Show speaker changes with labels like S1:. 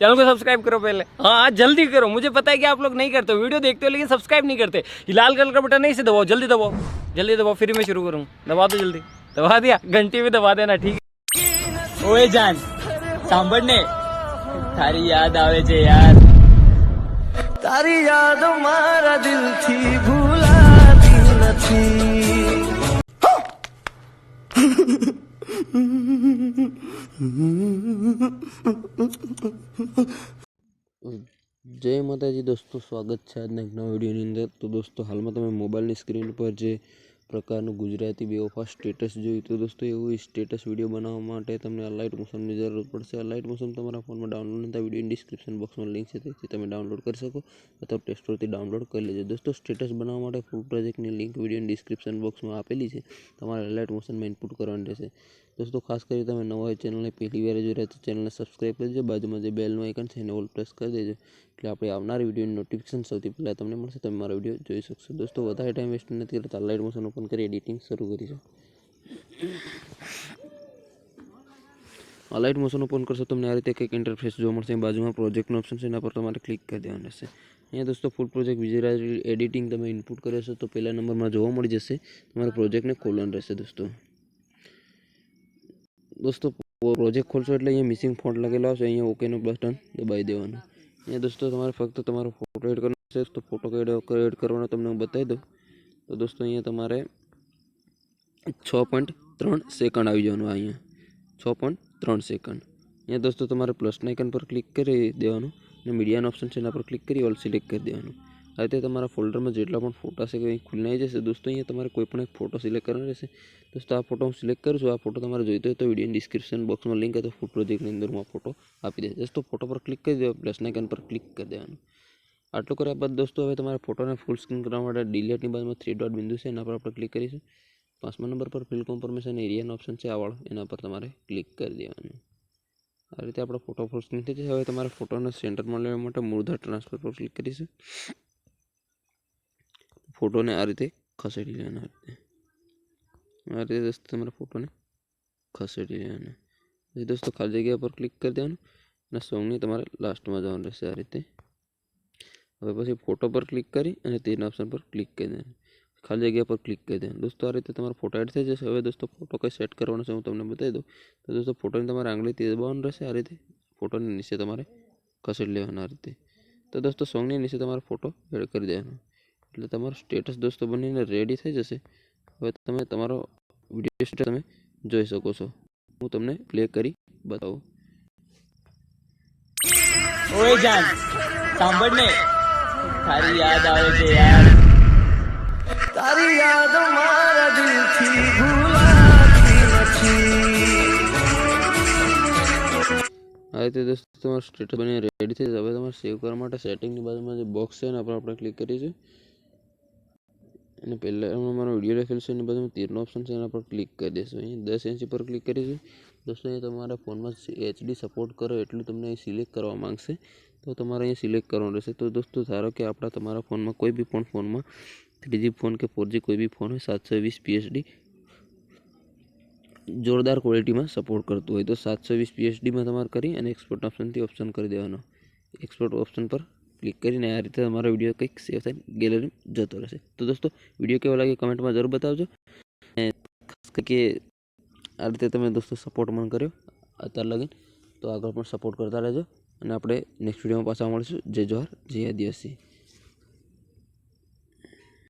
S1: Channel को subscribe करो पहले। हाँ जल्दी करो, मुझे पता है कि आप लोग नहीं करते हो, वीडियो देखते हो लेकिन सब्सक्राइब नहीं करते। ये लाल कलर का बटन नहीं, इसे दबाओ, जल्दी दबाओ, जल्दी दबाओ, फिर मैं शुरू करूँ। दबा दो जल्दी, दबा दिया, घंटी भी दबा देना, ठीक है। ओए जान सांभळने, तारी याद आवे छे यार,
S2: તારી યાદ મારા દિલથી ભૂલાતી નથી।
S3: જય માતાજી દોસ્તો, સ્વાગત છે આજના એક નવા વિડીયોની અંદર। તો દોસ્તો, હાલમાં તમે મોબાઈલની સ્ક્રીન પર જે પ્રકારનું ગુજરાતી બેવફા સ્ટેટસ જોયું, તો દોસ્તો એવું સ્ટેટસ વિડીયો બનાવવા માટે તમને અલાઇટ મોશનની જરૂર પડશે। અલાઇટ મોશન તમારા ફોનમાં ડાઉનલોડ નથી, વિડીયો ડિસ્ક્રિપ્શન બોક્સમાં લિંક છે, તેથી તમે ડાઉનલોડ કરી શકો અથવા પ્લે સ્ટોરથી ડાઉનલોડ કરી લેજો। દોસ્તો, સ્ટેટસ બનાવવા માટે ફૂલ પ્રોજેક્ટની લિંક વિડીયો ડિસ્ક્રિપ્શન બોક્સમાં આપેલી છે, તમારે અલાઇટ મોશનમાં ઇનપુટ કરવાની રહેશે। દોસ્તો, ખાસ કરી તમે નવા હોય ચેનલને પહેલી વાર જોઈ રહ્યા તો ચેનલને સબસ્ક્રાઈબ કરી દેજો, બાજુમાં જે બેલનું આઇકન છે એને ઓલ પ્રેસ કરી દેજો, એટલે આપણે આવનારી વિડીયોની નોટિફિકેશન સૌથી પહેલાં તમને મળશે, તમે મારો વિડીયો જોઈ શકશો। દોસ્તો, વધારે ટાઈમ વેસ્ટ નથી કરતા, અલાઇટ મોશન ઓપન કરી એડિટિંગ શરૂ કરીશું। અલાઇટ મોશન ઓપન કરશો તમને આ રીતે કંઈક ઇન્ટરફેસ જોવા મળશે। બાજુમાં પ્રોજેક્ટનો ઓપ્શન છે, એના પર તમારે ક્લિક કરી દેવાનું રહેશે। અહીંયા દોસ્તો ફૂલ પ્રોજેક્ટ વિઝ્યુઅલાઇઝ એડિટિંગ તમે ઇનપુટ કર્યો છો તો પહેલા નંબરમાં જોવા મળી જશે, તમારે પ્રોજેક્ટને ખોલવાનું રહેશે। દોસ્તો પ્રોજેક્ટ ખોલશો એટલે અહીંયા મિસિંગ ફોન્ટ લખેલો આવશે, અહીંયા ઓકેનું બટન દબાવી દેવાનું। અહીંયા દોસ્તો તમારે ફક્ત તમારો ફોટો એડ કરવાનો છે, તો ફોટો એડ કરવાનો તમને હું બતાવી દઉં। તો દોસ્તો અહીંયા તમારે 6.3 સેકન્ડ આવી જવાનું, અહીંયા 6.3 સેકન્ડ। અહીંયા દોસ્તો તમારે પ્લસના આઇકન પર ક્લિક કરી દેવાનું અને મીડિયાનો ઓપ્શન છે એના પર ક્લિક કરી ઓલ સિલેક્ટ કરી દેવાનું। આ રીતે તમારા ફોલ્ડરમાં જેટલા પણ ફોટા છે કંઈ ખુલ્લી આવી જશે। દોસ્તો, અહીંયા તમારે કોઈ પણ એક ફોટો સિલેક્ટ કરવાનો રહેશે। દોસ્તો, આ ફોટો હું સિલેક્ટ કરું છું। આ ફોટો તમારે જોઈતો હોય તો વિડીયો ડિસ્ક્રિપ્શન બોક્સમાં લિંક અથવા ફૂડ પ્રોજેક્ટની અંદર હું આ ફોટો આપી દઈશ। દોસ્તો, ફોટો પર ક્લિક કરી દેવા, પ્લસના આઇકન પર ક્લિક કરી દેવાનું। આટલું કર્યા બાદ દોસ્તો હવે તમારે ફોટોને ફૂલ સ્ક્રીન કરવા માટે ડિલીટની બાજુમાં 3 ડોટ બિંદુ છે એના પર આપણે ક્લિક કરીશું। 5મા નંબર પર ફિલ કોન્ફર્મેશન એરિયાનો ઓપ્શન છે આ વાળો, એના પર તમારે ક્લિક કરી દેવાનું। આ રીતે આપણો ફોટો ફૂલ સ્ક્રીન થઈ જશે। હવે તમારે ફોટોને સેન્ટરમાં લેવા માટે મૂળધાર ટ્રાન્સફર પર ક્લિક કરીશું। ફોટોને આ રીતે ખસેડી લેવાના, આ રીતે દોસ્તો તમારે ફોટોને ખસેડી લેવાના। પછી દોસ્તો ખાલી જગ્યા પર ક્લિક કરી દેવાનું અને સોંગની તમારે લાસ્ટમાં જવાનું રહેશે આ રીતે। હવે પછી ફોટો પર ક્લિક કરી અને તેના ઓપ્શન પર ક્લિક કરી દેવાનું, ખાલી જગ્યા પર ક્લિક કરી દેવાનું। દોસ્તો, આ રીતે તમારો ફોટો એડ થઈ જશે। હવે દોસ્તો ફોટો કઈ સેટ કરવાનો છે હું તમને બતાવી દઉં। તો દોસ્તો ફોટોની તમારે આંગળીથી દબાવવાનું રહેશે, આ રીતે ફોટોની નીચે તમારે ખસેડી લેવાનો આ રીતે। તો દોસ્તો સોંગની નીચે તમારે ફોટો એડ કરી દેવાનો, એટલે તમારો સ્ટેટસ દોસ્તો બનીને રેડી થઈ જશે। હવે તમે તમારો વિડીયો સ્ટેટસ તમે જોઈ શકો છો, હું તમને પ્લે કરી બતાવું।
S1: ओए जान सांभळने, तारी याद आवे छे यार,
S2: તારી યાદ મારા દિલથી ભૂલાતી નથી।
S3: આ રીતે દોસ્તો તમારું સ્ટેટસ બની રેડી થઈ જશે। હવે તમારે સેવ કરવા માટે સેટિંગની બાજુમાં જે બોક્સ છે એના પર આપણે ક્લિક કરીશું અને પહેલાં મારો વિડીયો લખેલ છે એની બાજુમાં તીરનો ઓપ્શન છે એના પર ક્લિક કરી દઈશું। અહીંયા 1080 પર ક્લિક કરીશું। દોસ્તો, અહીંયા તમારા ફોનમાં HD સપોર્ટ કરો એટલું તમને અહીં સિલેક્ટ કરવા માંગશે, તો તમારે અહીંયા સિલેક્ટ કરવાનું રહેશે। તો દોસ્તો ધારો કે તમારા ફોનમાં કોઈ બી પણ ફોનમાં 3G ફોન કે 4G કોઈ બી ફોન હોય 720 PSD જોરદાર ક્વોલિટીમાં સપોર્ટ કરતું હોય તો 720 PSDમાં તમારે કરી અને એક્સપોર્ટ ઓપ્શનથી ઓપ્શન કરી દેવાનો। એક્સપોર્ટ ઓપ્શન પર ક્લિક કરીને આ રીતે તમારો વિડીયો કંઈક સેવ થઈને ગેલેરી જતો રહેશે। તો દોસ્તો, વિડીયો કેવો લાગે કમેન્ટમાં જરૂર બતાવજો, અને ખાસ કરીને આ રીતે તમે દોસ્તો સપોર્ટ પણ કર્યો અત્યાર લગીન, તો આગળ પણ સપોર્ટ કરતા રહેજો અને આપણે નેક્સ્ટ વિડીયોમાં પાછા મળીશું। જય જોહાર, જય આદિવાસી।